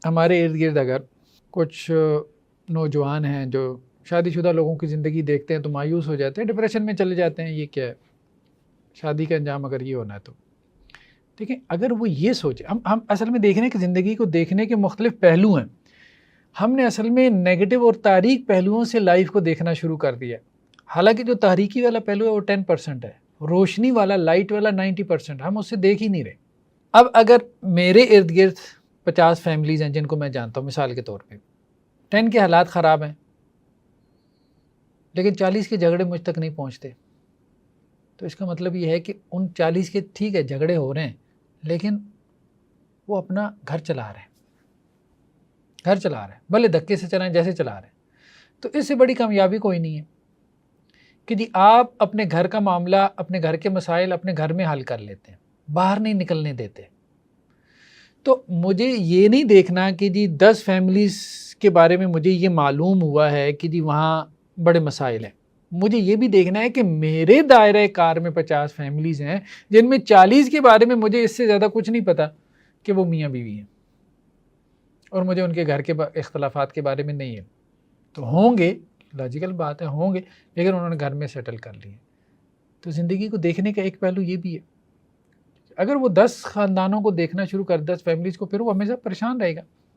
ہمارے ارد گرد اگر کچھ نوجوان ہیں جو شادی شدہ لوگوں کی زندگی دیکھتے ہیں تو مایوس ہو جاتے ہیں، ڈپریشن میں چلے جاتے ہیں، یہ کیا ہے، شادی کا انجام اگر یہ ہونا ہے تو دیکھیں، اگر وہ یہ سوچے، ہم اصل میں دیکھ رہے ہیں کہ زندگی کو دیکھنے کے مختلف پہلو ہیں، ہم نے اصل میں نیگیٹو اور تاریک پہلوؤں سے لائف کو دیکھنا شروع کر دیا ہے، حالانکہ جو تاریکی والا پہلو ہے وہ 10% ہے، روشنی والا، لائٹ والا 90%، ہم اس سے دیکھ ہی نہیں رہے۔ اب اگر میرے ارد گرد 50 فیملیز ہیں جن کو میں جانتا ہوں مثال کے طور پہ، 10 کے حالات خراب ہیں لیکن 40 کے جھگڑے مجھ تک نہیں پہنچتے، تو اس کا مطلب یہ ہے کہ ان 40 کے ٹھیک ہے جھگڑے ہو رہے ہیں لیکن وہ اپنا گھر چلا رہے ہیں، بھلے دھکے سے چلائیں، جیسے چلا رہے ہیں۔ تو اس سے بڑی کامیابی کوئی نہیں ہے کہ جی آپ اپنے گھر کا معاملہ، اپنے گھر کے مسائل اپنے گھر میں حل کر لیتے ہیں، باہر نہیں نکلنے دیتے۔ تو مجھے یہ نہیں دیکھنا کہ جی 10 فیملیز کے بارے میں مجھے یہ معلوم ہوا ہے کہ جی وہاں بڑے مسائل ہیں، مجھے یہ بھی دیکھنا ہے کہ میرے دائرہ کار میں 50 فیملیز ہیں جن میں 40 کے بارے میں مجھے اس سے زیادہ کچھ نہیں پتا کہ وہ میاں بیوی ہیں، اور مجھے ان کے گھر کے اختلافات کے بارے میں نہیں ہے۔ تو ہوں گے، لاجیکل بات ہے، ہوں گے، لیکن انہوں نے گھر میں سیٹل کر لیے۔ تو زندگی کو دیکھنے کا ایک پہلو یہ بھی ہے، اگر وہ 10 خاندانوں کو دیکھنا شروع کر 10 فیملیز کو، پھر وہ ہمیشہ پریشان رہے گا۔